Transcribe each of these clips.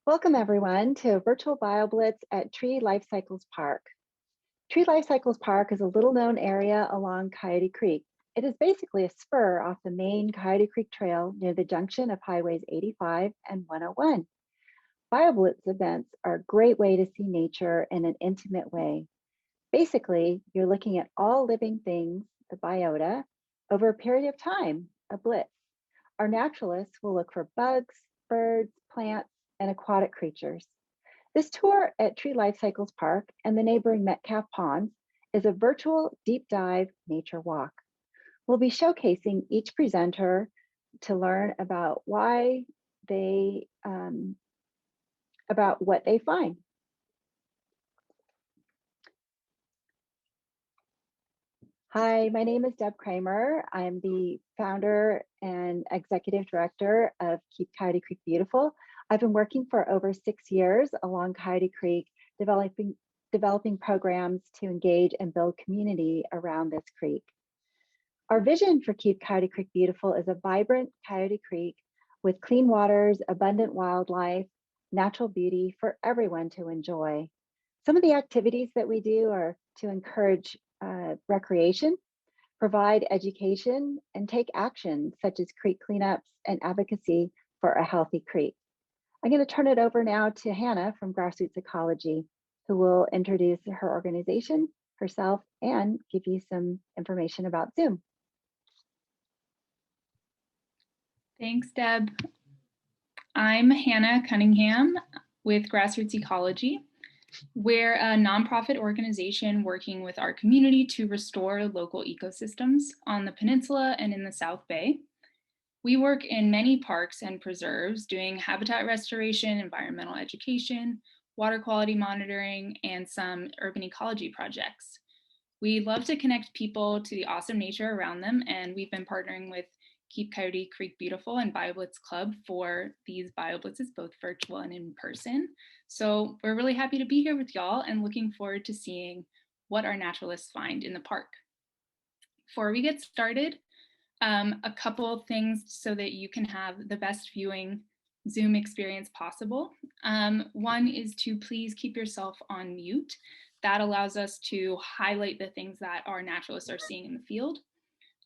Welcome everyone to a virtual BioBlitz at Tree Life Cycles Park. Tree Life Cycles Park is a little known area along Coyote Creek. It is basically a spur off the main Coyote Creek Trail near the junction of Highways 85 and 101. BioBlitz events are a great way to see nature in an intimate way. Basically, you're looking at all living things, the biota, over a period of time, a blitz. Our naturalists will look for bugs, birds, plants, and aquatic creatures. This tour at Tree Life Cycles Park and the neighboring Metcalf Ponds is a virtual deep dive nature walk. We'll be showcasing each presenter to learn about what they find. Hi, my name is Deb Kramer. I'm the founder and executive director of Keep Coyote Creek Beautiful. I've been working for over 6 years along Coyote Creek, developing programs to engage and build community around this creek. Our vision for Keep Coyote Creek Beautiful is a vibrant Coyote Creek with clean waters, abundant wildlife, natural beauty for everyone to enjoy. Some of the activities that we do are to encourage recreation, provide education, and take action such as creek cleanups and advocacy for a healthy creek. I'm going to turn it over now to Hannah from Grassroots Ecology, who will introduce her organization, herself, and give you some information about Zoom. Thanks, Deb. I'm Hannah Cunningham with Grassroots Ecology. We're a nonprofit organization working with our community to restore local ecosystems on the peninsula and in the South Bay. We work in many parks and preserves doing habitat restoration, environmental education, water quality monitoring, and some urban ecology projects. We love to connect people to the awesome nature around them, and we've been partnering with Keep Coyote Creek Beautiful and BioBlitz.club for these BioBlitzes, both virtual and in person. So we're really happy to be here with y'all and looking forward to seeing what our naturalists find in the park. Before we get started, a couple of things so that you can have the best viewing Zoom experience possible. One is to please keep yourself on mute. That allows us to highlight the things that our naturalists are seeing in the field.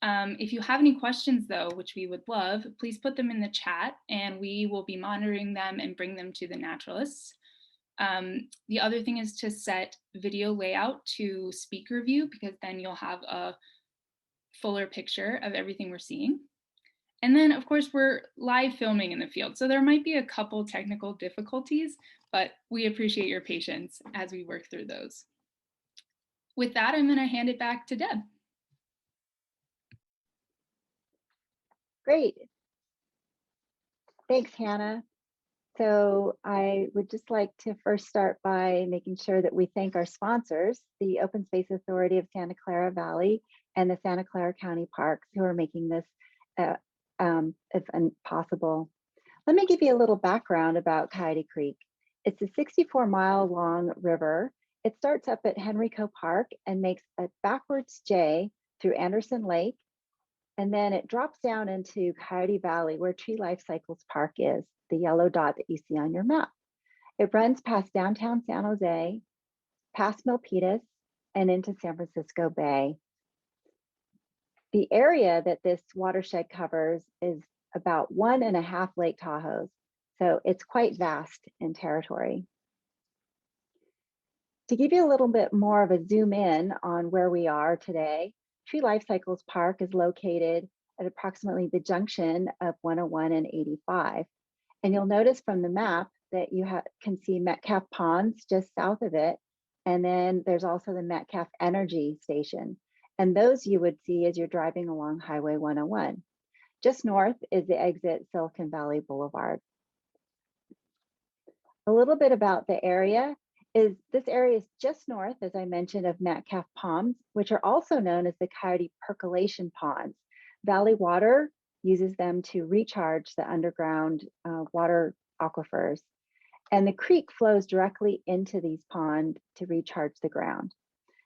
If you have any questions though, which we would love, please put them in the chat and we will be monitoring them and bring them to the naturalists. The other thing is to set video layout to speaker view, because then you'll have a fuller picture of everything we're seeing. And then of course we're live filming in the field, so there might be a couple technical difficulties, but we appreciate your patience as we work through those. With that, I'm going to hand it back to Deb. Great. Thanks, Hannah. So I would just like to first start by making sure that we thank our sponsors, the Open Space Authority of Santa Clara Valley and the Santa Clara County Parks, who are making this event possible. Let me give you a little background about Coyote Creek. It's a 64-mile-long river. It starts up at Henrico Park and makes a backwards J through Anderson Lake, and then it drops down into Coyote Valley, where Tree Life Cycles Park is, the yellow dot that you see on your map. It runs past downtown San Jose, past Milpitas, and into San Francisco Bay. The area that this watershed covers is about 1.5 Lake Tahoes, so it's quite vast in territory. To give you a little bit more of a zoom in on where we are today, Tree Life Cycles Park is located at approximately the junction of 101 and 85. And you'll notice from the map that you can see Metcalf Ponds just south of it. And then there's also the Metcalf Energy Station. And those you would see as you're driving along Highway 101. Just north is the exit Silicon Valley Blvd. A little bit about the area is this area is just north, as I mentioned, of Metcalf Ponds, which are also known as the Coyote Percolation Ponds. Valley Water uses them to recharge the underground water aquifers. And the creek flows directly into these ponds to recharge the ground.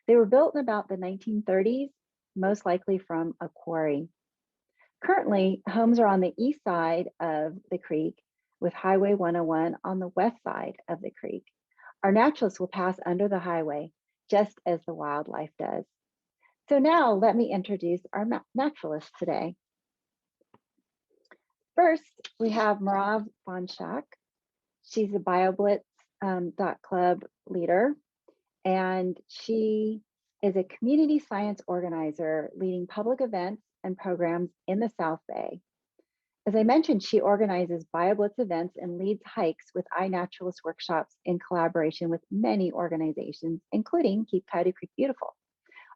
They were built in about the 1930s, most likely from a quarry. Currently, homes are on the east side of the creek, with Highway 101 on the west side of the creek. Our naturalists will pass under the highway, just as the wildlife does. So now let me introduce our naturalists today. First, we have Merav Vonshak. She's a BioBlitz.club leader, and she is a community science organizer leading public events and programs in the South Bay. As I mentioned, she organizes BioBlitz events and leads hikes with iNaturalist workshops in collaboration with many organizations, including Keep Coyote Creek Beautiful.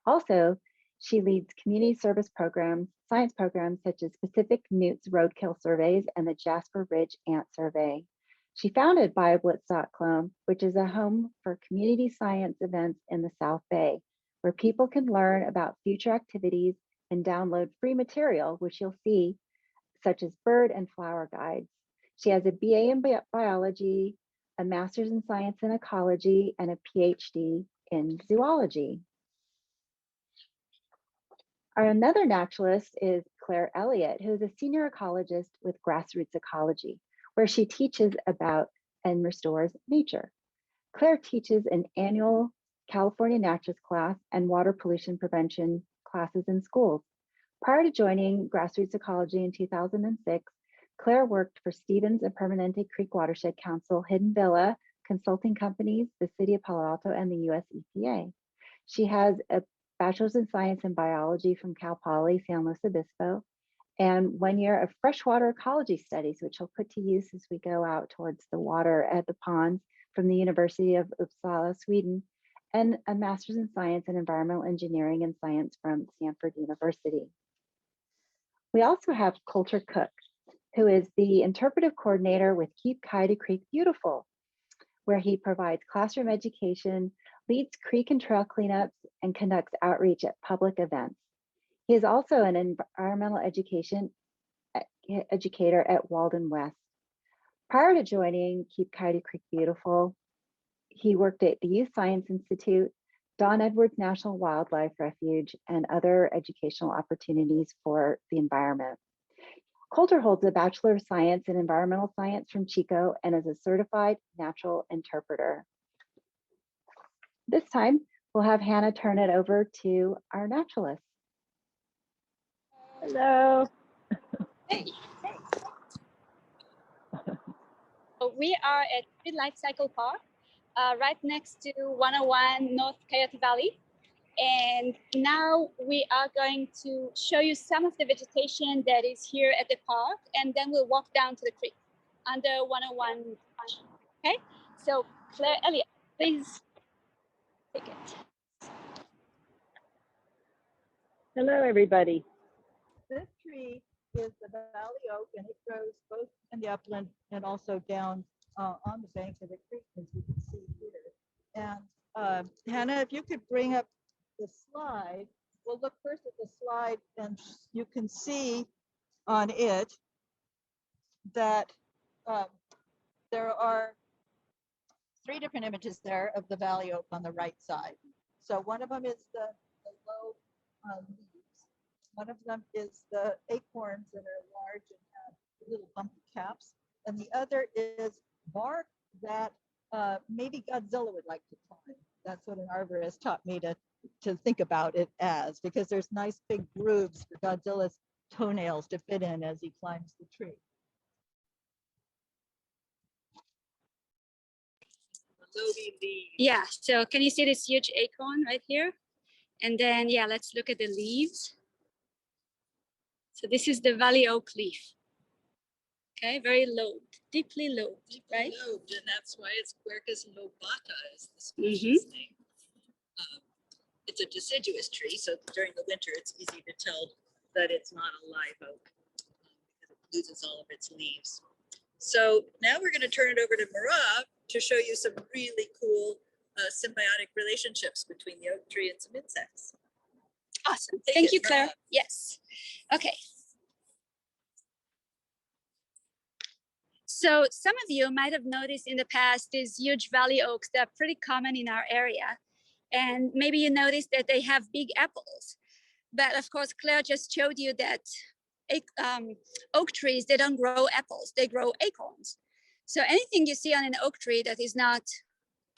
Also, she leads community service programs, science programs such as Pacific Newt's roadkill surveys and the Jasper Ridge Ant Survey. She founded BioBlitz.club, which is a home for community science events in the South Bay, where people can learn about future activities and download free material, which you'll see, such as bird and flower guides. She has a BA in biology, a master's in science and ecology, and a PhD in zoology. Another naturalist is Claire Elliott, who is a senior ecologist with Grassroots Ecology, where she teaches about and restores nature. Claire teaches an annual California naturalist class and water pollution prevention classes in schools. Prior to joining Grassroots Ecology in 2006, Claire worked for Stevens and Permanente Creek Watershed Council, Hidden Villa, consulting companies, the City of Palo Alto, and the US EPA. She has a bachelor's in science and biology from Cal Poly, San Luis Obispo, and 1 year of freshwater ecology studies, which I'll put to use as we go out towards the water at the ponds from the University of Uppsala, Sweden, and a master's in science and environmental engineering and science from Stanford University. We also have Colter Cook, who is the interpretive coordinator with Keep Coyote Creek Beautiful, where he provides classroom education, leads creek and trail cleanups, and conducts outreach at public events. He is also an environmental educator at Walden West. Prior to joining Keep Coyote Creek Beautiful, he worked at the Youth Science Institute, Don Edwards National Wildlife Refuge, and other educational opportunities for the environment. Colter holds a Bachelor of Science in Environmental Science from Chico and is a certified natural interpreter. This time, we'll have Hannah turn it over to our naturalist. Hello. Hey. We are at Midlife Park, right next to 101 North Coyote Valley. And now we are going to show you some of the vegetation that is here at the park, and then we'll walk down to the creek under 101. Okay, so Claire Elliott, please take it. Hello, everybody. This tree is the valley oak, and it grows both in the upland and also down on the bank of the creek, as you can see here. And Hannah, if you could bring up the slide, we'll look first at the slide, and you can see on it that there are 3 different images there of the valley oak on the right side. So one of them is the low leaves. One of them is the acorns that are large and have little bumpy caps. And the other is bark that maybe Godzilla would like to climb. That's what an arborist taught me to think about it as, because there's nice big grooves for Godzilla's toenails to fit in as he climbs the tree. Yeah, so can you see this huge acorn right here? And then, yeah, let's look at the leaves. So this is the valley oak leaf. Okay, very lobed, deeply lobed, right? Lobed, and that's why it's Quercus lobata is the species name. It's a deciduous tree, so during the winter it's easy to tell that it's not a live oak because it loses all of its leaves. So now we're going to turn it over to Merav to show you some really cool symbiotic relationships between the oak tree and some insects. Awesome. Thank you, Claire. Yes. Okay. So some of you might have noticed in the past these huge valley oaks that are pretty common in our area. And maybe you noticed that they have big apples. But of course, Claire just showed you that oak trees, they don't grow apples, they grow acorns. So anything you see on an oak tree that is not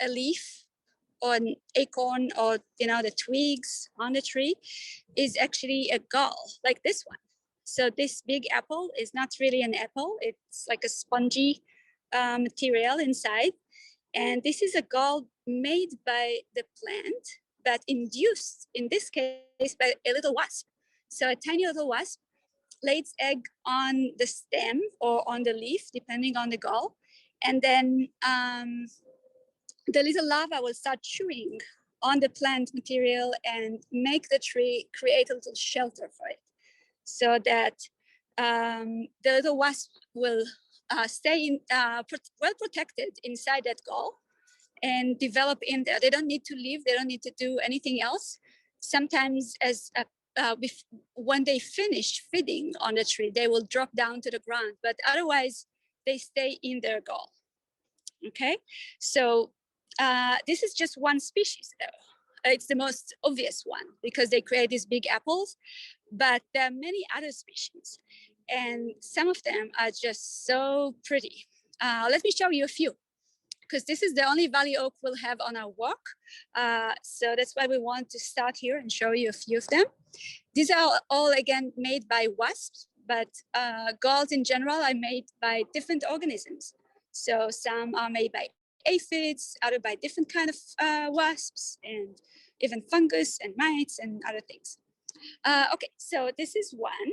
a leaf or an acorn or, the twigs on the tree is actually a gall, like this one. So this big apple is not really an apple. It's like a spongy material inside. And this is a gall made by the plant, but induced, in this case, by a little wasp. So a tiny little wasp lays egg on the stem or on the leaf, depending on the gall. And then the little larva will start chewing on the plant material and make the tree create a little shelter for it, so that the little wasp will stay well protected inside that gall and develop in there. They don't need to leave. They don't need to do anything else. Sometimes when they finish feeding on the tree, they will drop down to the ground, but otherwise they stay in their gall. Okay, so this is just one species though. It's the most obvious one because they create these big apples, but there are many other species and some of them are just so pretty. Let me show you a few, because this is the only valley oak we'll have on our walk. So that's why we want to start here and show you a few of them. These are all again made by wasps, but galls in general are made by different organisms. So some are made by aphids, other by different kind of wasps, and even fungus and mites and other things. Okay, so this is one,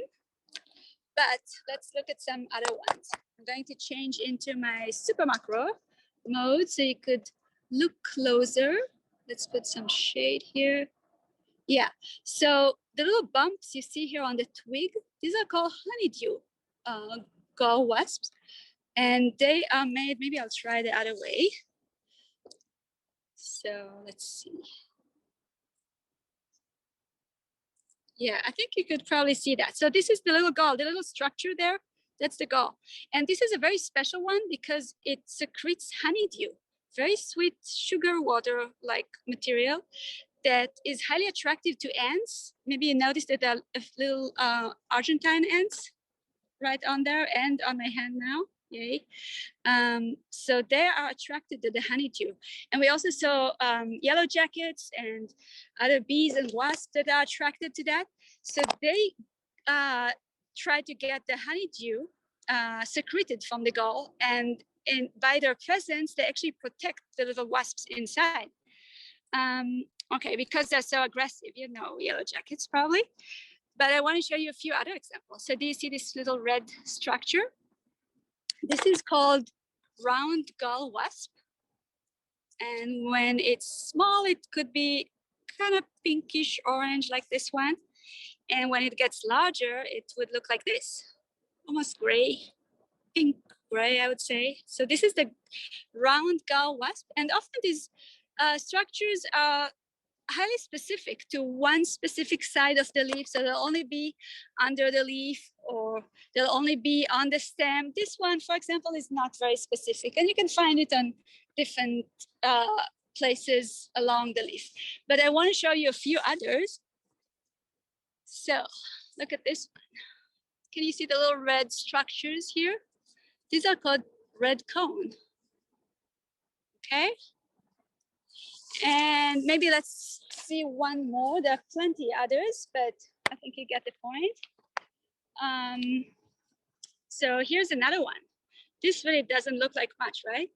but let's look at some other ones. I'm going to change into my super macro mode so you could look closer. Let's put some shade here. Yeah, so the little bumps you see here on the twig, these are called honeydew gall wasps. And they are made, maybe I'll try the other way. So let's see. Yeah, I think you could probably see that. So this is the little gall, the little structure there, that's the gall. And this is a very special one because it secretes honeydew, very sweet sugar water-like material that is highly attractive to ants. Maybe you noticed that there are little Argentine ants right on there and on my hand now. Yay. So they are attracted to the honeydew. And we also saw yellow jackets and other bees and wasps that are attracted to that. So they try to get the honeydew secreted from the gall, and by their presence, they actually protect the little wasps inside. Okay, because they're so aggressive, yellow jackets probably. But I want to show you a few other examples. So do you see this little red structure? This is called round gall wasp. And when it's small, it could be kind of pinkish orange like this one. And when it gets larger, it would look like this, almost gray, pink gray, I would say. So this is the round gall wasp. And often these structures are highly specific to one specific side of the leaf. So they'll only be under the leaf or they'll only be on the stem. This one, for example, is not very specific, and you can find it on different places along the leaf. But I want to show you a few others. So look at this one. Can you see the little red structures here? These are called red cone. Okay. And maybe let's see one more. There are plenty others, but I think you get the point. So here's another one. This really doesn't look like much, right?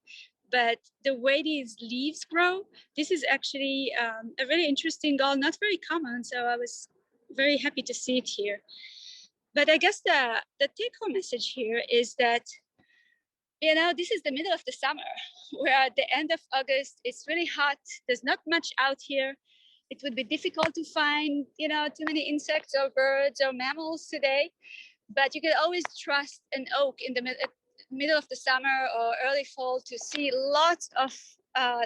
But the way these leaves grow, this is actually a really interesting gall, not very common. So I was very happy to see it here. But I guess the take-home message here is that, this is the middle of the summer. We're at the end of August. It's really hot. There's not much out here. It would be difficult to find, too many insects or birds or mammals today. But you can always trust an oak in the middle of the summer or early fall to see lots of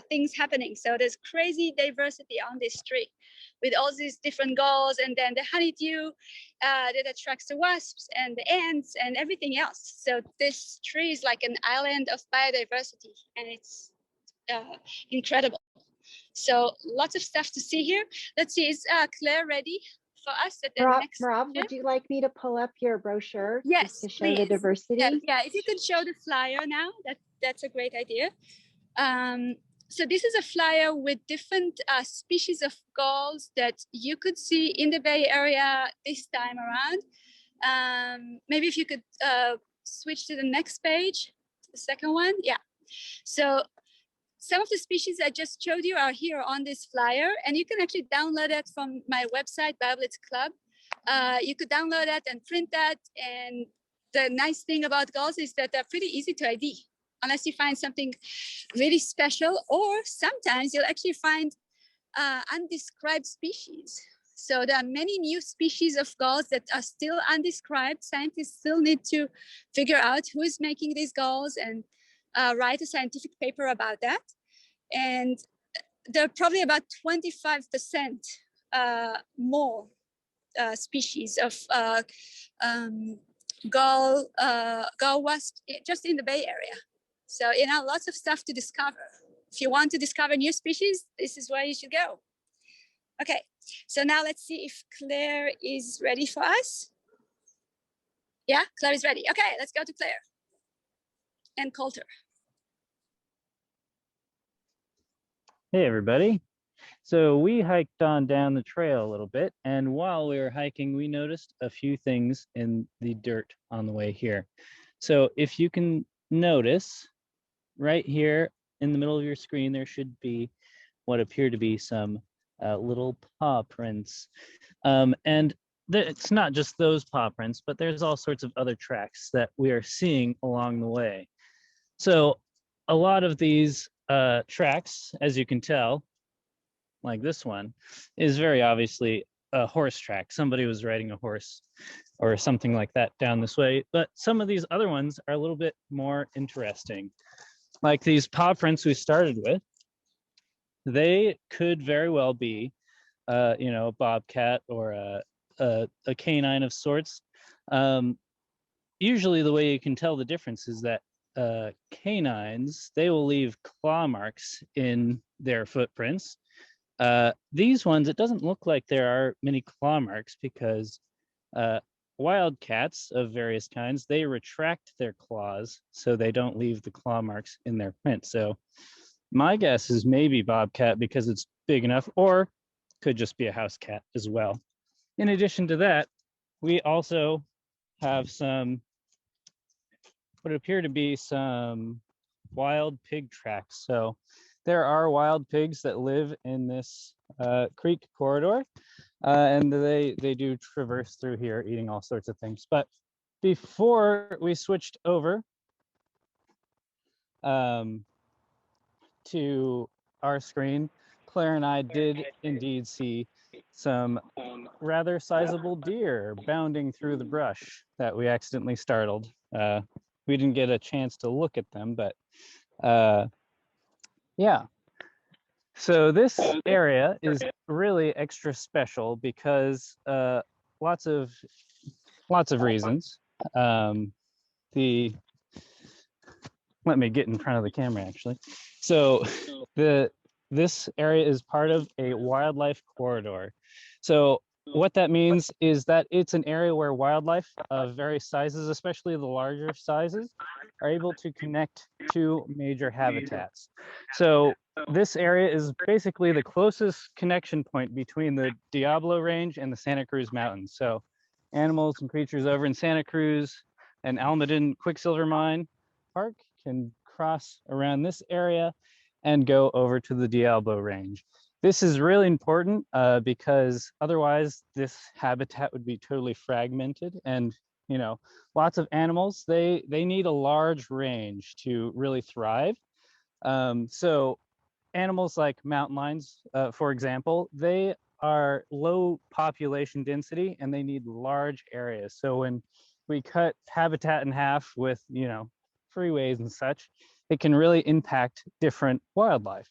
things happening. So there's crazy diversity on this tree with all these different galls, and then the honeydew that attracts the wasps and the ants and everything else. So this tree is like an island of biodiversity, and it's incredible. So lots of stuff to see here. Let's see, is Claire ready for us at the next? Merav, would you like me to pull up your brochure? Yes, to show the diversity? Yeah, if you could show the flyer now, that's a great idea. So this is a flyer with different species of gulls that you could see in the Bay Area this time around. Maybe if you could switch to the next page, the second one. Yeah. So some of the species I just showed you are here on this flyer, and you can actually download it from my website, BioBlitz.club. You could download that and print that. And the nice thing about gulls is that they're pretty easy to ID, unless you find something really special, or sometimes you'll actually find undescribed species. So there are many new species of gulls that are still undescribed. Scientists still need to figure out who is making these gulls and write a scientific paper about that. And there are probably about 25% more species of gull wasp just in the Bay Area. So, you know, lots of stuff to discover. If you want to discover new species, this is where you should go. Okay, so now let's see if Claire is ready for us. Yeah, Claire is ready. Okay, let's go to Claire and Colter. Hey everybody. So we hiked on down the trail a little bit, and while we were hiking, we noticed a few things in the dirt on the way here. So if you can notice, right here in the middle of your screen, there should be what appear to be some little paw prints. And it's not just those paw prints, but there's all sorts of other tracks that we are seeing along the way. So a lot of these tracks, as you can tell, like this one, is very obviously a horse track. Somebody was riding a horse or something like that down this way. But some of these other ones are a little bit more interesting. Like these paw prints we started with, they could very well be, you know, a bobcat or a canine of sorts. Usually the way you can tell the difference is that canines, they will leave claw marks in their footprints. These ones, it doesn't look like there are many claw marks because wild cats of various kinds, they retract their claws so they don't leave the claw marks in their print. So my guess is maybe bobcat because it's big enough, or could just be a house cat as well. In addition to that, we also have some what appear to be some wild pig tracks. So there are wild pigs that live in this creek corridor, and they do traverse through here eating all sorts of things. But before we switched over to our screen, Claire and I did indeed see some rather sizable deer bounding through the brush that we accidentally startled. We didn't get a chance to look at them, but yeah. So this area is really extra special because lots of reasons. Let me get in front of the camera actually. So this area is part of a wildlife corridor. So what that means is that it's an area where wildlife of various sizes, especially the larger sizes, are able to connect to major habitats. So this area is basically the closest connection point between the Diablo Range and the Santa Cruz Mountains. So animals and creatures over in Santa Cruz and Almaden Quicksilver Mine Park can cross around this area and go over to the Diablo Range. This is really important because otherwise this habitat would be totally fragmented, and you know, lots of animals, they need a large range to really thrive. So animals like mountain lions, for example, they are low population density and they need large areas. So when we cut habitat in half with, you know, freeways and such, it can really impact different wildlife.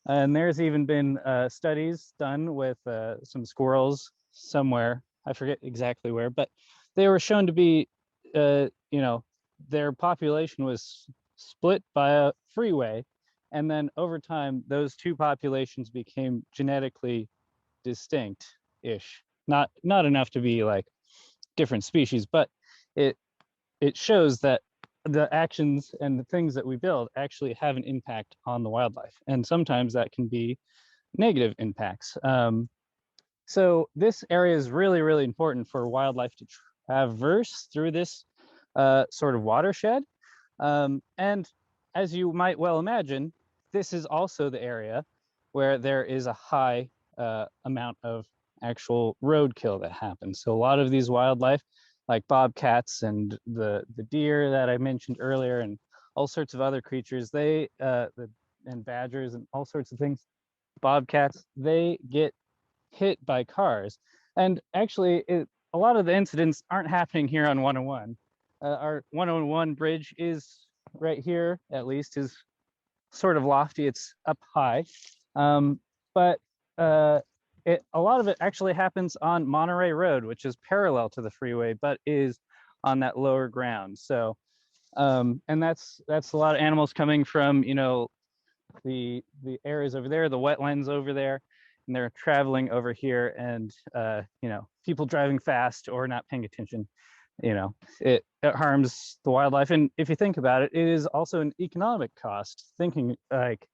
And there's even been studies done with some squirrels somewhere, I forget exactly where, but they were shown to be, you know, their population was split by a freeway. And then over time, those two populations became genetically distinct-ish. Not enough to be like different species, but it shows that the actions and the things that we build actually have an impact on the wildlife. And sometimes that can be negative impacts. So this area is really, really important for wildlife to traverse through this sort of watershed. And as you might well imagine, this is also the area where there is a high amount of actual roadkill that happens. So a lot of these wildlife, like bobcats and the deer that I mentioned earlier, and all sorts of other creatures, and badgers and all sorts of things, bobcats, they get hit by cars. And actually, a lot of the incidents aren't happening here on 101. Our 101 bridge is right here, at least, is sort of lofty. It's up high. But a lot of it actually happens on Monterey Road, which is parallel to the freeway, but is on that lower ground. So, and that's a lot of animals coming from, you know, the areas over there, the wetlands over there, and they're traveling over here, and you know, people driving fast or not paying attention, you know, it harms the wildlife. And if you think about it, it is also an economic cost, thinking like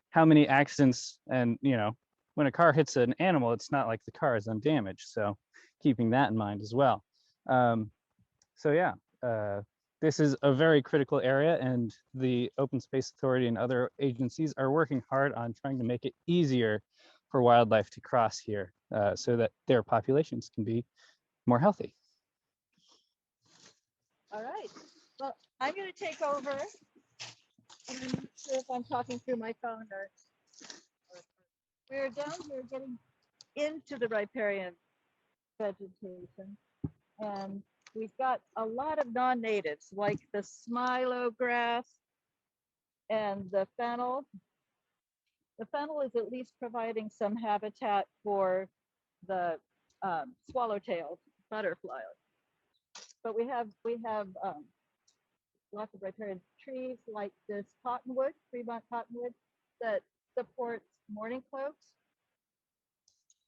how many accidents, and you know, when a car hits an animal, it's not like the car is undamaged. So keeping that in mind as well. So yeah, this is a very critical area, and the Open Space Authority and other agencies are working hard on trying to make it easier for wildlife to cross here, so that their populations can be more healthy. All right. Well, I'm going to take over. I'm not sure if I'm talking through my phone or we're down here getting into the riparian vegetation, and we've got a lot of non-natives like the smilo grass and the fennel. The fennel is at least providing some habitat for the swallowtail butterfly. But we have lots of riparian trees like this cottonwood, Fremont cottonwood, that supports mourning cloaks,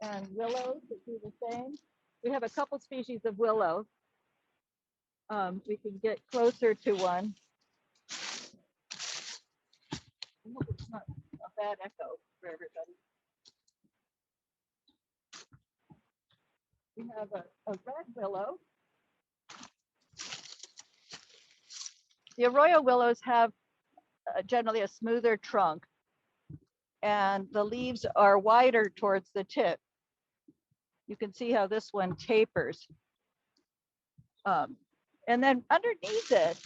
and willows that do the same. We have a couple species of willow. We can get closer to one. I hope it's not a bad echo for everybody. We have a red willow. The arroyo willows have generally a smoother trunk, and the leaves are wider towards the tip. You can see how this one tapers. And then underneath it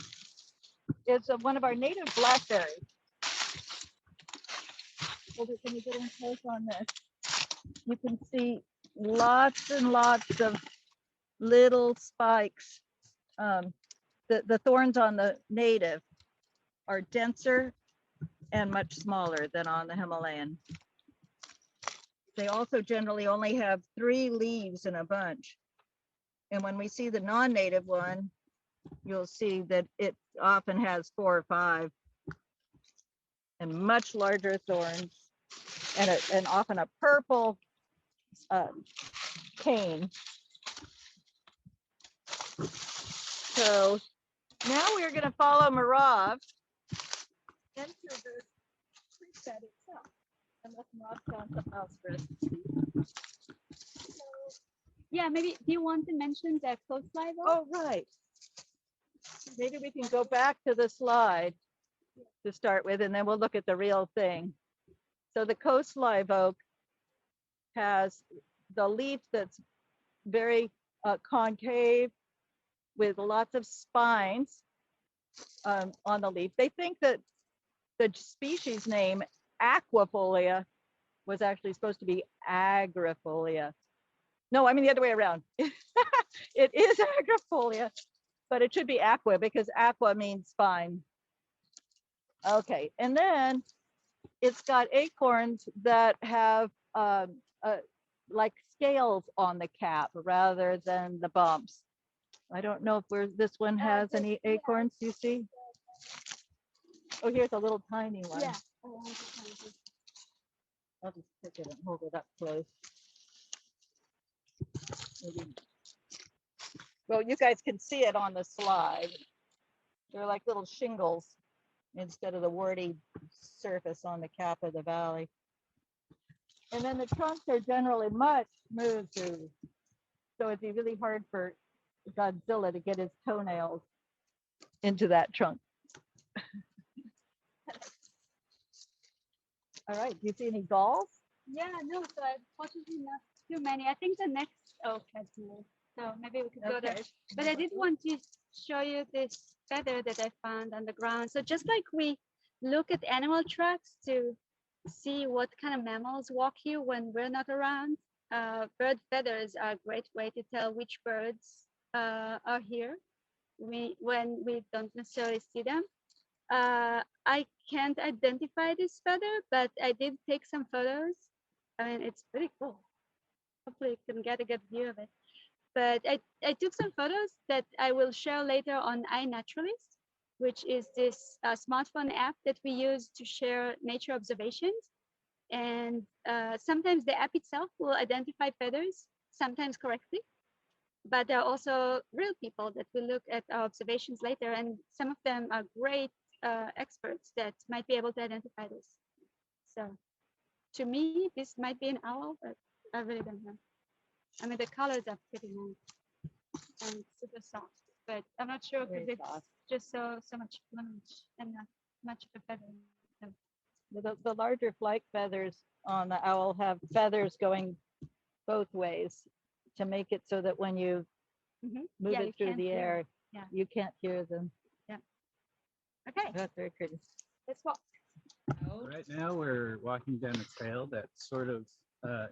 is one of our native blackberries. Can you get in close on this? You can see lots and lots of little spikes. The thorns on the native are denser and much smaller than on the Himalayan. They also generally only have 3 leaves in a bunch. And when we see the non-native one, you'll see that it often has 4 or 5 and much larger thorns, and often a purple cane. So now we're going to follow Merav into the creek bed itself. Unless Merav found something else for us to see. Yeah, maybe, do you want to mention the coast slide? Oh, right. Maybe we can go back to the slide to start with, and then we'll look at the real thing. So the coast live oak has the leaf that's very concave with lots of spines on the leaf. They think that the species name Aquifolia was actually supposed to be Agrifolia. No, I mean the other way around. It is Agrifolia, but it should be aqua because aqua means spine. Okay, and then it's got acorns that have like scales on the cap rather than the bumps. I don't know if this one has any acorns, you see? Oh, here's a little tiny one. Yeah. I'll just pick it and hold it up close. Maybe. Well, you guys can see it on the slide. They're like little shingles instead of the warty surface on the cap of the valley. And then the trunks are generally much smoother. So it'd be really hard for Godzilla to get his toenails into that trunk. All right, do you see any galls? Yeah, no, so unfortunately not too many. I think the next oak has more. So maybe we could go there. But I did want to show you this feather that I found on the ground. So just like we look at animal tracks to see what kind of mammals walk here when we're not around, bird feathers are a great way to tell which birds are here when we don't necessarily see them. I can't identify this feather, but I did take some photos. I mean, it's pretty cool. Hopefully you can get a good view of it. But I took some photos that I will share later on iNaturalist, which is this smartphone app that we use to share nature observations. And sometimes the app itself will identify feathers, sometimes correctly. But there are also real people that will look at our observations later, and some of them are great experts that might be able to identify this. So to me, this might be an owl, but I really don't know. I mean, the colors are pretty nice and super soft, but I'm not sure because it's just so much plumage and not much of a feather. So. The larger flight feathers on the owl have feathers going both ways to make it so that when you move it through the air, you can't hear them. Yeah. Okay. That's very pretty. Let's walk. Right now we're walking down a trail that sort of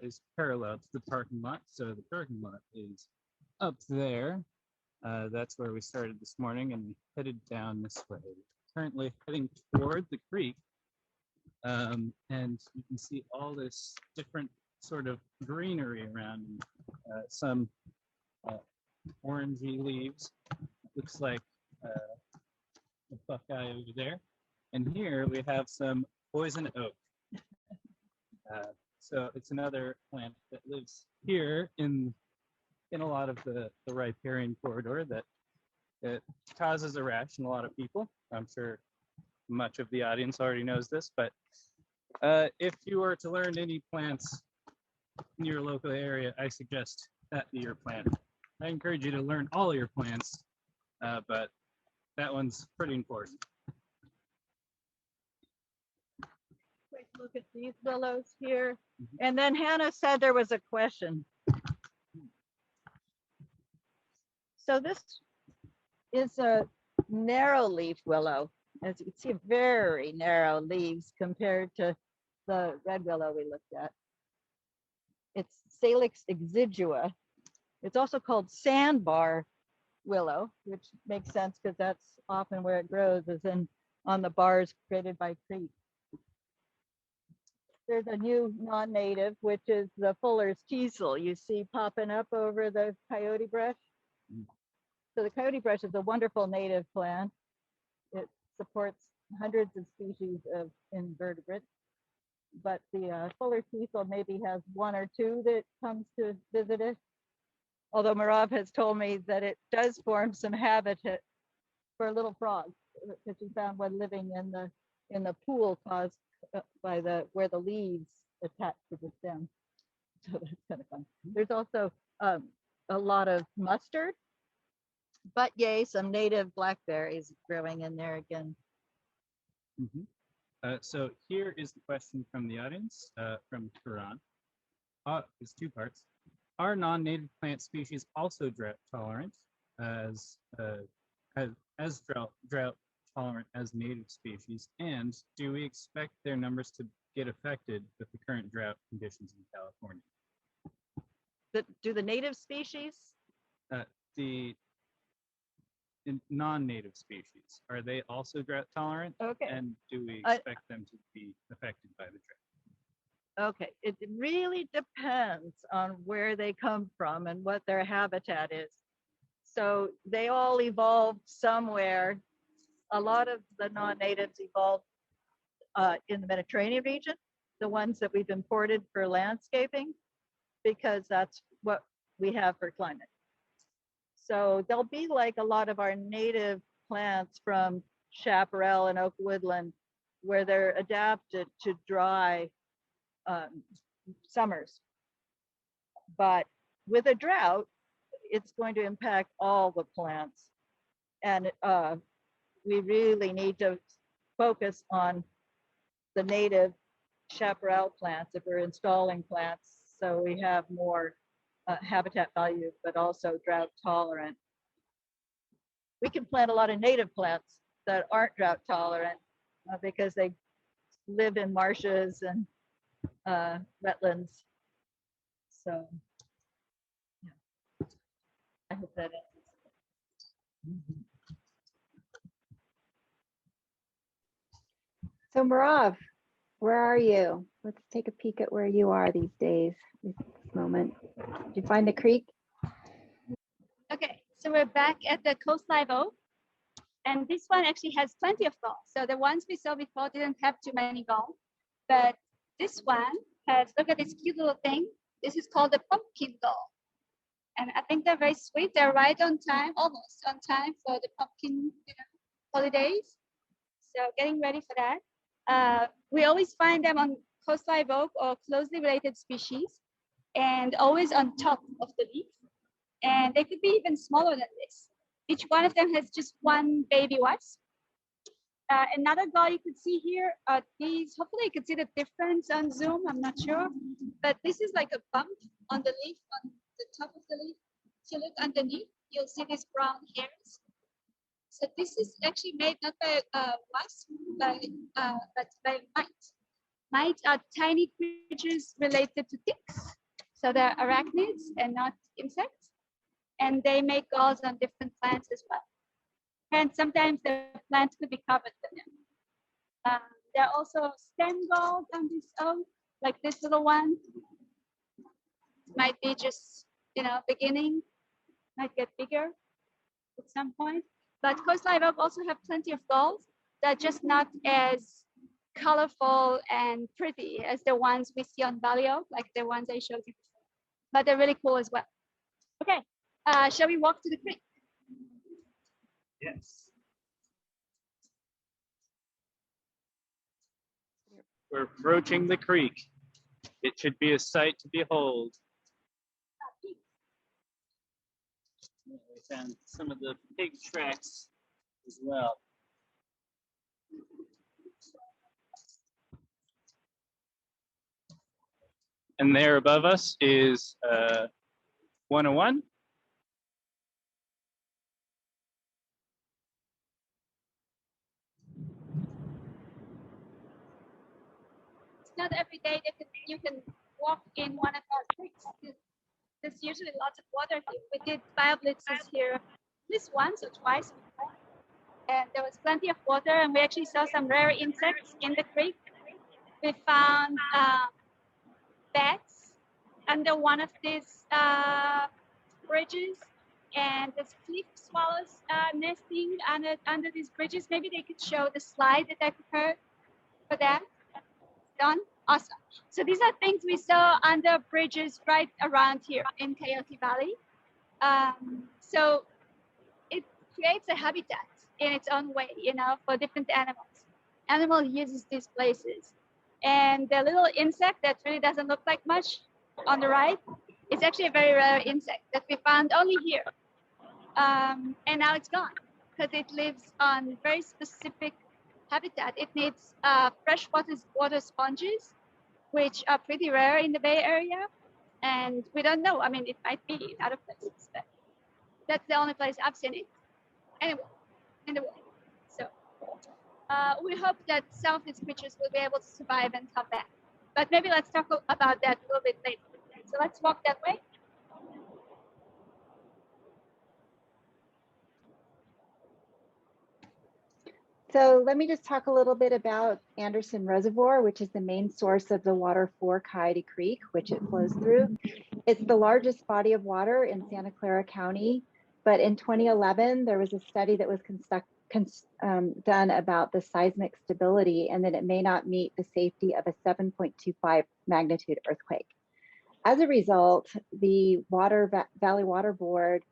is parallel to the parking lot. So the parking lot is up there. That's where we started this morning and we headed down this way. Currently heading toward the creek. And you can see all this different sort of greenery around, some orangey leaves. Looks like a buckeye over there. And here we have some poison oak. So it's another plant that lives here in a lot of the riparian corridor that causes a rash in a lot of people. I'm sure much of the audience already knows this, but if you were to learn any plants in your local area, I suggest that be your plant. I encourage you to learn all your plants, but that one's pretty important. Quick look at these willows here. And then Hannah said there was a question. So this is a narrow leaf willow. As you can see, very narrow leaves compared to the red willow we looked at. It's Salix exigua. It's also called sandbar willow, which makes sense because that's often where it grows, is on the bars created by creeks. There's a new non-native, which is the Fuller's teasel you see popping up over the coyote brush. So the coyote brush is a wonderful native plant. It supports hundreds of species of invertebrates, but the Fuller's teasel maybe has one or two that comes to visit it. Although Merav has told me that it does form some habitat for little frogs, because he found one living in the pool caused by where the leaves attach to the stem. So that's kind of fun. There's also a lot of mustard, but yay, some native blackberries growing in there again. So here is the question from the audience, from Quran. It's two parts. Are non-native plant species also drought tolerant as drought tolerant as native species? And do we expect their numbers to get affected with the current drought conditions in California? Do the native species? The non-native species, are they also drought tolerant? Okay. And do we expect them to be affected by the drought? Okay, it really depends on where they come from and what their habitat is. So they all evolved somewhere. A lot of the non-natives evolved in the Mediterranean region, the ones that we've imported for landscaping, because that's what we have for climate. So they'll be like a lot of our native plants from chaparral and oak woodland where they're adapted to dry summers. But with a drought, it's going to impact all the plants. And we really need to focus on the native chaparral plants if we're installing plants, so we have more habitat value, but also drought tolerant. We can plant a lot of native plants that aren't drought tolerant because they live in marshes and wetlands. So yeah. I hope that answers. So Merav, where are you? Let's take a peek at where you are these days, this moment. Did you find the creek? Okay, so we're back at the Coast Live Oak, and this one actually has plenty of galls. So the ones we saw before didn't have too many galls, but this one has, look at this cute little thing. This is called the pumpkin gall. And I think they're very sweet. They're right on time, almost on time for the pumpkin holidays. So getting ready for that. We always find them on Coast Live Oak or closely related species, and always on top of the leaf. And they could be even smaller than this. Each one of them has just one baby wasp. Another gall you could see here are these. Hopefully you can see the difference on Zoom, I'm not sure. But this is like a bump on the leaf, on the top of the leaf. If you look underneath, you'll see these brown hairs. So this is actually made not by wasp, but by mites. Mites are tiny creatures related to ticks. So they're arachnids and not insects. And they make galls on different plants as well. And sometimes the plants could be covered with them. There are also stem galls on this oak, like this little one. Might be just, beginning, might get bigger at some point. But Coast Live Oak also have plenty of galls that are just not as colorful and pretty as the ones we see on Valley Oak, like the ones I showed you before. But they're really cool as well. Okay, shall we walk to the creek? Yes. We're approaching the creek. It should be a sight to behold. We found some of the pig tracks as well. And there above us is 101. It's not every day that you can walk in one of our creeks. There's usually lots of water here. We did BioBlitzes here at least once or twice before. And there was plenty of water, and we actually saw some rare insects in the creek. We found bats under one of these bridges, and there's cliff swallows nesting under these bridges. Maybe they could show the slide that I prepared for that. Done? Awesome. So these are things we saw under bridges right around here in Coyote Valley. So it creates a habitat in its own way, for different animals. Animal uses these places. And the little insect that really doesn't look like much on the right is actually a very rare insect that we found only here. And now it's gone because it lives on very specific habitat. It needs freshwater water sponges, which are pretty rare in the Bay Area. And we don't know. I mean, it might be in other places, but that's the only place I've seen it. Anyway, in the world. So we hope that some of these creatures will be able to survive and come back. But maybe let's talk about that a little bit later. So let's walk that way. So let me just talk a little bit about Anderson Reservoir, which is the main source of the water for Coyote Creek, which it flows through. It's the largest body of water in Santa Clara County, but in 2011, there was a study that was done about the seismic stability and that it may not meet the safety of a 7.25 magnitude earthquake. As a result, the Valley Water Board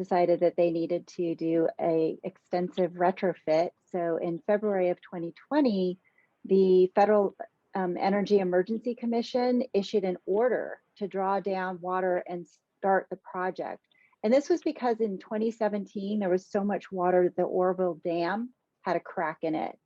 decided that they needed to do a extensive retrofit. So in February of 2020, the Federal Energy Emergency Commission issued an order to draw down water and start the project. And this was because in 2017, there was so much water, the Oroville Dam had a crack in it.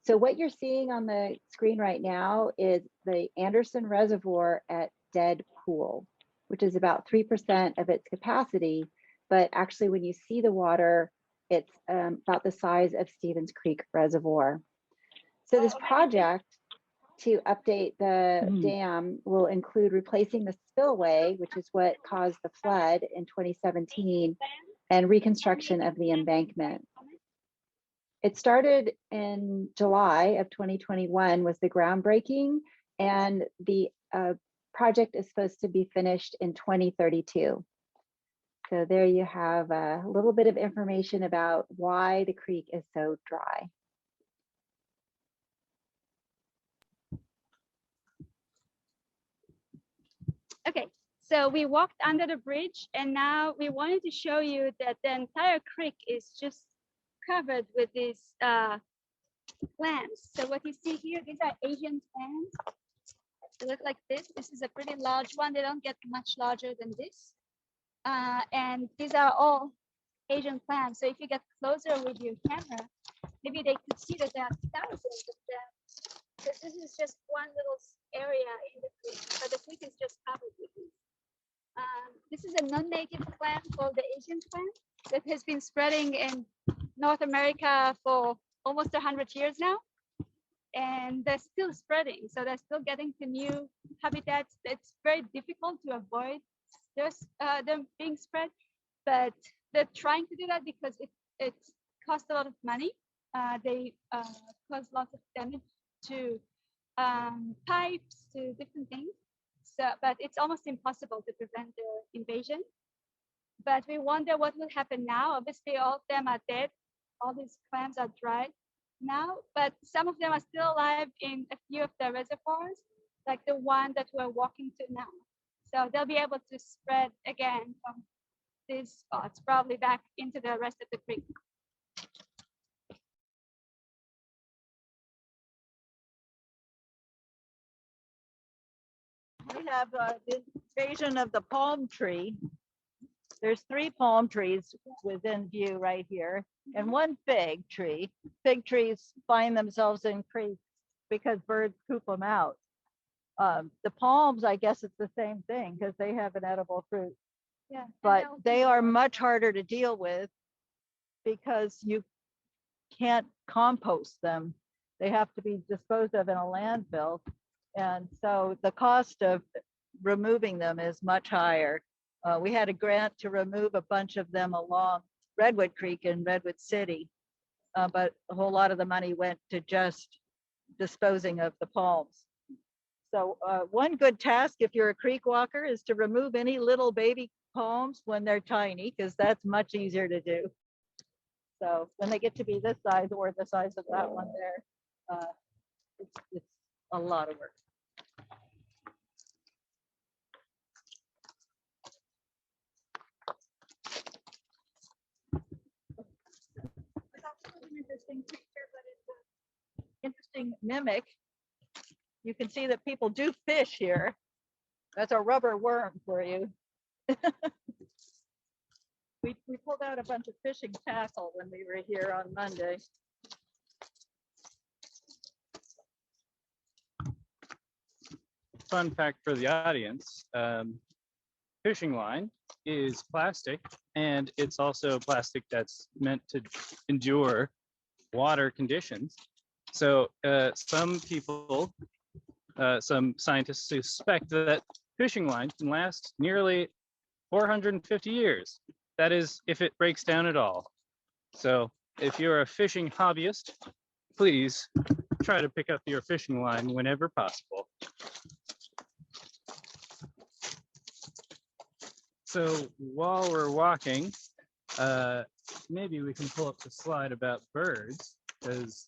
So what you're seeing on the screen right now is the Anderson Reservoir at Dead Pool, which is about 3% of its capacity. But actually, when you see the water, it's about the size of Stevens Creek Reservoir. So this project to update the dam will include replacing the spillway, which is what caused the flood in 2017, and reconstruction of the embankment. It started in July of 2021 was the groundbreaking, and the project is supposed to be finished in 2032. So there you have a little bit of information about why the creek is so dry. Okay, so we walked under the bridge, and now we wanted to show you that the entire creek is just covered with these clams. So what you see here, these are Asian clams. They look like this. This is a pretty large one. They don't get much larger than this. And these are all Asian clams. So if you get closer with your camera, maybe they could see that there are thousands of them. Because this is just one little area in the creek, but the creek is just covered with these. This is a non-native clam called the Asian clam that has been spreading in North America for almost 100 years now. And they're still spreading. So they're still getting to new habitats. It's very difficult to avoid just them being spread, but they're trying to do that because it costs a lot of money. They cause lots of damage to pipes, to different things. So, but it's almost impossible to prevent the invasion. But we wonder what will happen now. Obviously, all of them are dead. All these clams are dried now, but some of them are still alive in a few of the reservoirs, like the one that we're walking to now. So they'll be able to spread again from these spots, probably back into the rest of the creek. We have the invasion of the palm tree. There's 3 palm trees within view right here, and 1 fig tree. Fig trees find themselves in creeks because birds poop them out. The palms, I guess it's the same thing because they have an edible fruit. Yeah, But they are much harder to deal with because you can't compost them. They have to be disposed of in a landfill. And so the cost of removing them is much higher. We had a grant to remove a bunch of them along Redwood Creek in Redwood City, but a whole lot of the money went to just disposing of the palms. So one good task if you're a creek walker is to remove any little baby palms when they're tiny, because that's much easier to do. So when they get to be this size or the size of that one there, it's a lot of work. An interesting picture, but it's an interesting mimic. You can see that people do fish here. That's a rubber worm for you. We pulled out a bunch of fishing tackle when we were here on Monday. Fun fact for the audience, fishing line is plastic, and it's also plastic that's meant to endure water conditions. So some people, some scientists suspect that fishing line can last nearly 450 years. That is, if it breaks down at all. So if you're a fishing hobbyist, please try to pick up your fishing line whenever possible. So while we're walking, maybe we can pull up the slide about birds, because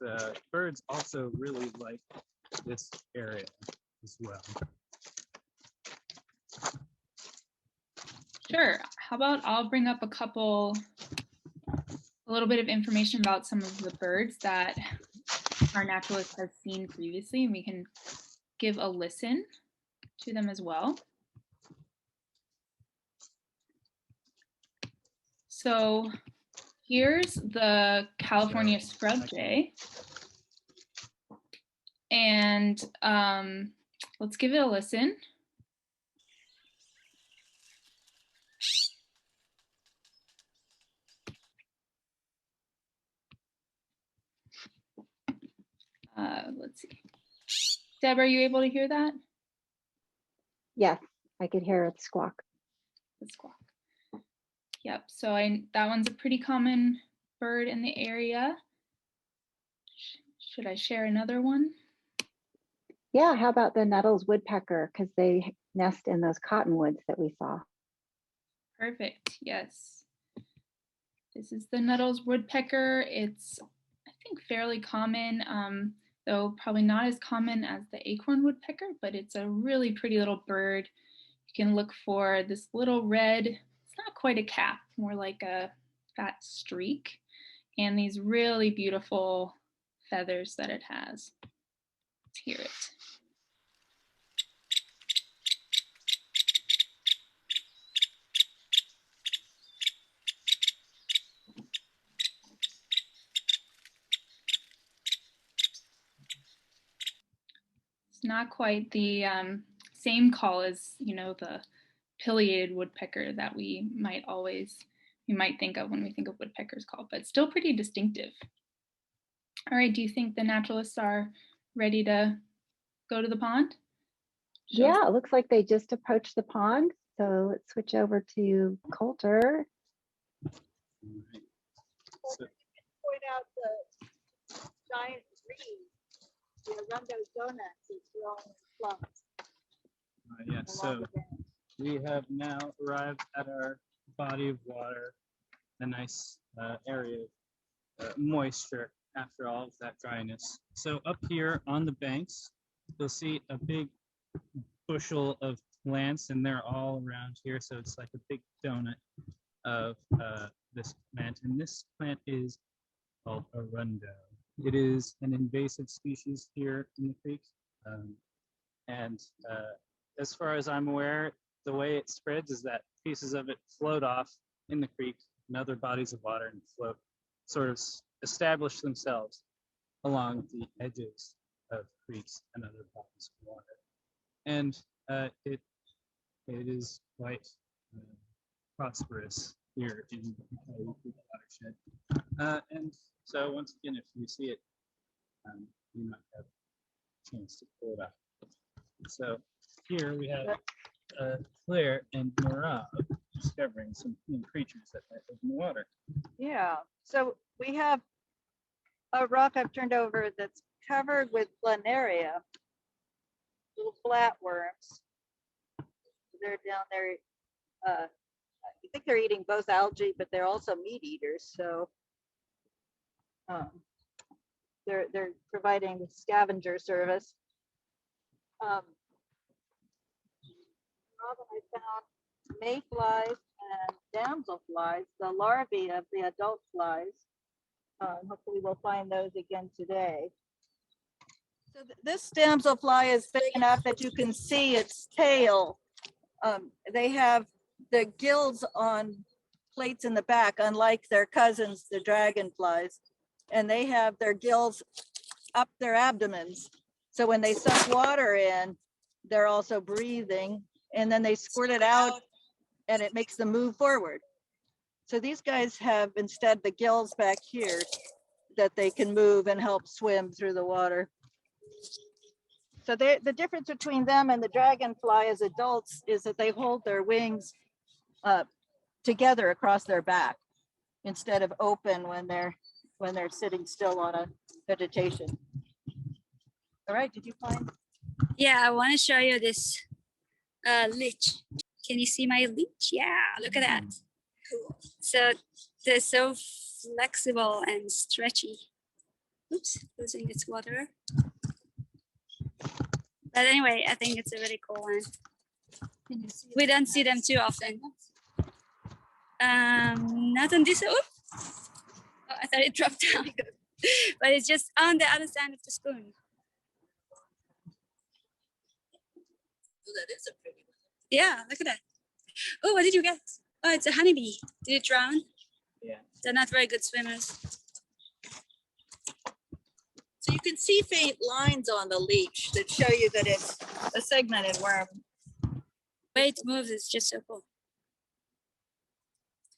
birds also really like this area as well. Sure. how about I'll bring up a little bit of information about some of the birds that our naturalist has seen previously, and we can give a listen to them as well. So here's the California scrub jay. And let's give it a listen. Let's see. Deb, are you able to hear that? Yes, I could hear it squawk. The squawk. Yep, so that one's a pretty common bird in the area. Should I share another one? Yeah, how about the Nettles woodpecker? Because they nest in those cottonwoods that we saw. Perfect, yes. This is the Nettles woodpecker. It's, I think, fairly common, though probably not as common as the acorn woodpecker, but it's a really pretty little bird. You can look for this little red, it's not quite a cap, more like a fat streak, and these really beautiful feathers that it has. Let's hear it. It's not quite the same call as, you know, the pileated woodpecker that we might think of when we think of woodpecker's call, but still pretty distinctive. All right, do you think the naturalists are ready to go to the pond? Yeah, it looks like they just approached the pond. So let's switch over to Colter. Point out the giant trees, the Arundo donuts is growing in clumps. Yes, so we have now arrived at our body of water, a nice area of moisture after all of that dryness. So up here on the banks, you'll see a big bushel of plants, and they're all around here. So it's like a big donut of this plant, and this plant is called Arundo. It is an invasive species here in the creek, and as far as I'm aware, the way it spreads is that pieces of it float off in the creek and other bodies of water and float, sort of establish themselves along the edges of creeks and other bodies of water. And it is quite prosperous here in the Coyote Creek watershed. And so once again, if you see it, you might have a chance to pull it out. So here we have Claire and Merav discovering some creatures that might live in the water. Yeah, so we have a rock I've turned over that's covered with Planaria, little flatworms. They're down there. I think they're eating both algae, but they're also meat eaters. So they're providing scavenger service. I found mayflies and damselflies, the larvae of the adult flies. Hopefully we'll find those again today. So this damselfly is big enough that you can see its tail. They have the gills on plates in the back, unlike their cousins, the dragonflies, and they have their gills up their abdomens. So when they suck water in, they're also breathing, and then they squirt it out and it makes them move forward. So these guys have instead the gills back here that they can move and help swim through the water. So the difference between them and the dragonfly as adults is that they hold their wings together across their back instead of open when they're sitting still on a vegetation. All right, did you find? Yeah, I want to show you this leech. Can you see my leech? Yeah, look at that. Cool. So they're so flexible and stretchy. Oops, losing its water. But anyway, I think it's a really cool one. We don't see them too often. Not on this. Oh, I thought it dropped down, but it's just on the other side of the spoon. Oh, that is a pretty one. Yeah, look at that. Oh, what did you get? Oh, it's a honeybee. Did it drown? Yeah. They're not very good swimmers. So you can see faint lines on the leech that show you that it's a segmented worm. The way it moves is just so cool.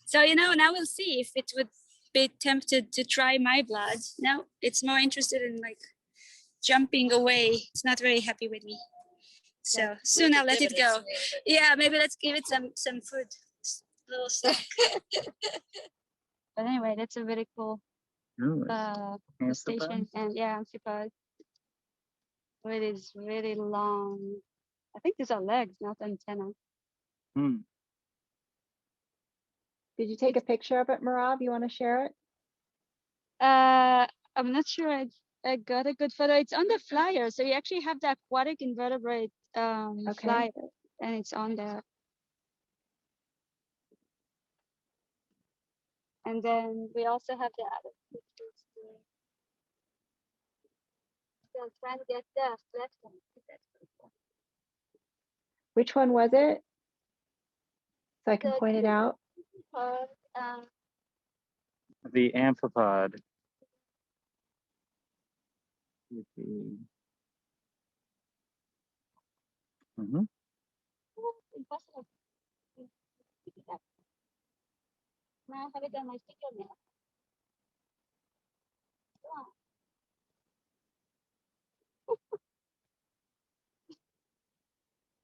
So, you know, now we'll see if it would be tempted to try my blood. Now it's more interested in like jumping away. It's not very happy with me. So soon I'll let it go. Yeah, maybe let's give it some food. Little snack. But anyway, that's a very cool station. And yeah, Amphipod. It is really long. I think these are legs, not antenna. Hmm. Did you take a picture of it, Merav? You want to share it? I'm not sure I got a good photo. It's on the flyer. So you actually have the aquatic invertebrate flyer, and it's on there. And then we also have the other pictures too. So I'm trying to get the flat one. That's pretty cool. Which one was it? So I can The point it out. Amphipod, The Amphipod. Mm-hmm. impossible. Pick it up. Now I have it on my fingernail. Come on.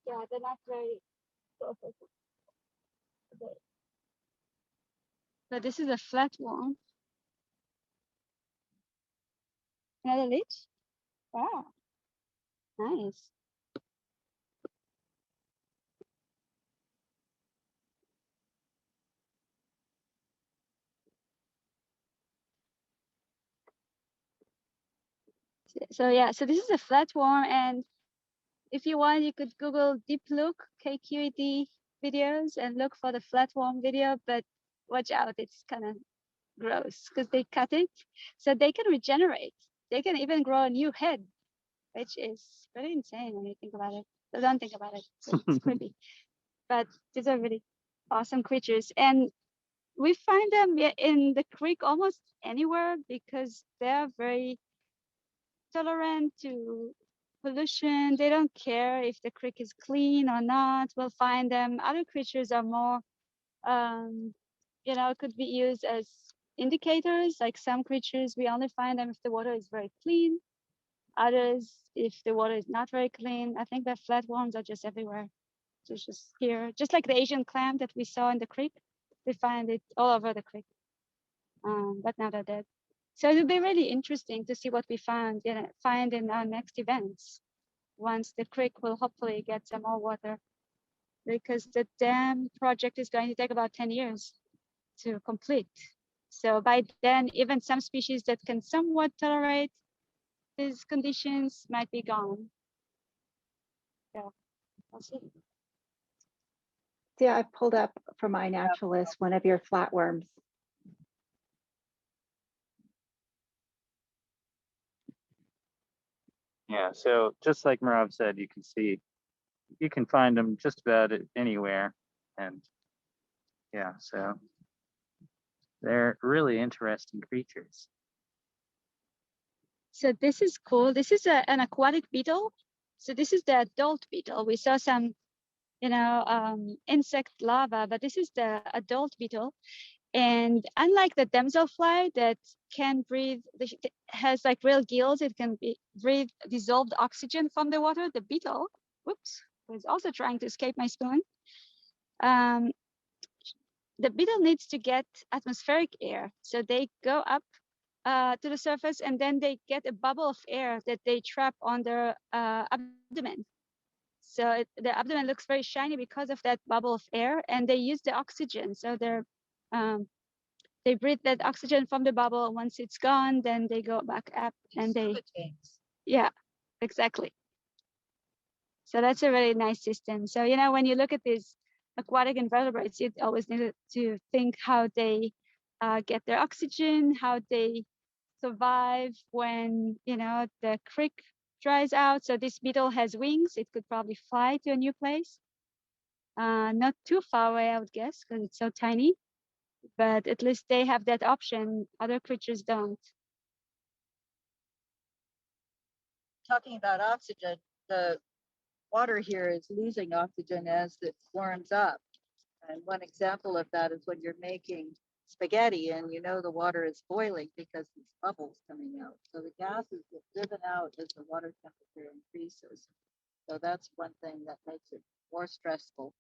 Yeah, they're not very perfect. Okay. So this is a flat one. Another leech? Wow. Nice. So yeah, so this is a flatworm, and if you want, you could Google deep look KQED videos and look for the flatworm video, but watch out, it's kind of gross because they cut it. So they can regenerate. They can even grow a new head, which is very insane when you think about it. So don't think about it. It's creepy. But these are really awesome creatures. And we find them in the creek almost anywhere because they're very tolerant to pollution. They don't care if the creek is clean or not. We'll find them. Other creatures are more, could be used as indicators. Like some creatures, we only find them if the water is very clean. Others, if the water is not very clean. I think that flatworms are just everywhere. It's just here, just like the Asian clam that we saw in the creek. We find it all over the creek, but now they're dead. So it'll be really interesting to see what we find in our next events. Once the creek will hopefully get some more water, because the dam project is going to take about 10 years to complete. So by then, even some species that can somewhat tolerate these conditions might be gone. So we'll see. Yeah, I pulled up for my naturalist one of your flatworms. Yeah, so just like Merav said, you can find them just about anywhere. And yeah, so they're really interesting creatures. So this is cool. This is an aquatic beetle. So this is the adult beetle. We saw some, insect larva, but this is the adult beetle. And unlike the damselfly that can breathe, has like real gills, it can breathe dissolved oxygen from the water. The beetle, was also trying to escape my spoon. The beetle needs to get atmospheric air. So they go up to the surface, and then they get a bubble of air that they trap on their abdomen. So the abdomen looks very shiny because of that bubble of air, and they use the oxygen. So they breathe that oxygen from the bubble. Once it's gone, then they go back up, and yeah, exactly. So that's a really nice system. So when you look at these aquatic invertebrates, you always need to think how they get their oxygen, how they survive when, you know, the creek dries out. So this beetle has wings. It could probably fly to a new place. Not too far away, I would guess, because it's so tiny. But at least they have that option. Other creatures don't. Talking about oxygen, the water here is losing oxygen as it warms up. And one example of that is when you're making spaghetti and you know the water is boiling because there's bubbles coming out. So the gases get driven out as the water temperature increases. So that's one thing that makes it more stressful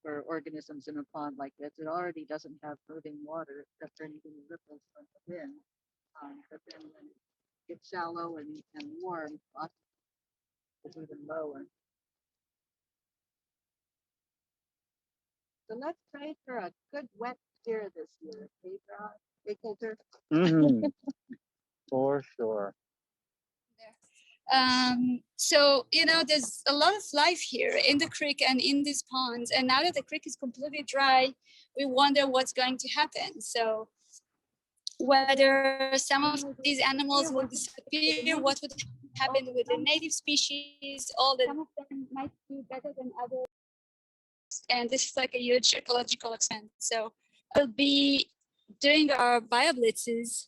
for organisms in a pond like this. It already doesn't have moving water except for anything ripples from the wind. But then when it gets shallow and warm, oxygen is even lower. So let's pray for a good wet year this year. Hey, Rob? Hey, Colter? Mhm. For sure. So, you know, there's a lot of life here in the creek and in these ponds. And now that the creek is completely dry, we wonder what's going to happen. So whether some of these animals will disappear, what would happen with the native species, all that. Some of them might do better than others. And this is like a huge ecological experiment. So we'll be doing our BioBlitzes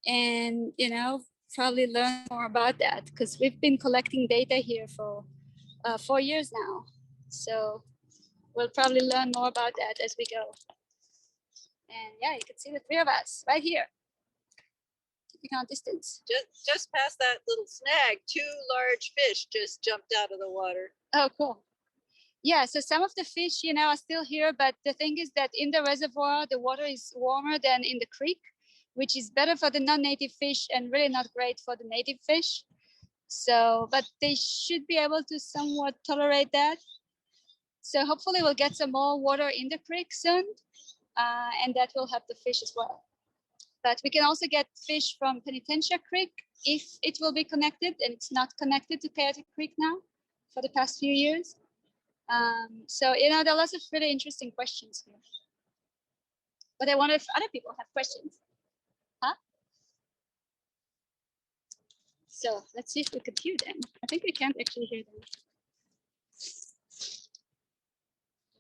and, you know, probably learn more about that because we've been collecting data here for 4 years now. So we'll probably learn more about that as we go. And yeah, you can see the 3 of us right here, keeping our distance. Just past that little snag, 2 large fish just jumped out of the water. Oh, cool. Yeah, so some of the fish, you know, are still here, but the thing is that in the reservoir, the water is warmer than in the creek, which is better for the non-native fish and really not great for the native fish. So, but they should be able to somewhat tolerate that. So hopefully we'll get some more water in the creek soon, and that will help the fish as well. But we can also get fish from Penitencia Creek if it will be connected, and it's not connected to Coyote Creek now for the past few years. So, you know, there are lots of really interesting questions here. But I wonder if other people have questions. Huh? So let's see if we could hear them. I think we can't actually hear them. Let's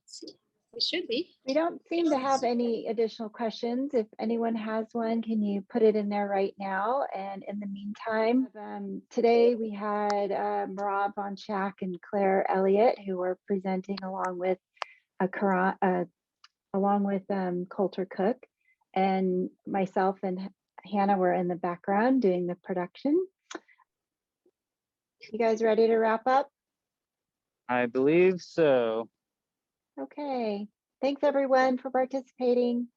see. We should be. We don't seem to have any additional questions. If anyone has one, can you put it in there right now? And in the meantime, today we had Merav Vonshak and Claire Elliott who were presenting along with Colter Cook, and myself and Hannah were in the background doing the production. You guys ready to wrap up? I believe so. Okay. Thanks everyone for participating.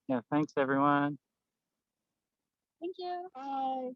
Yeah, thanks everyone. Thank you. Bye.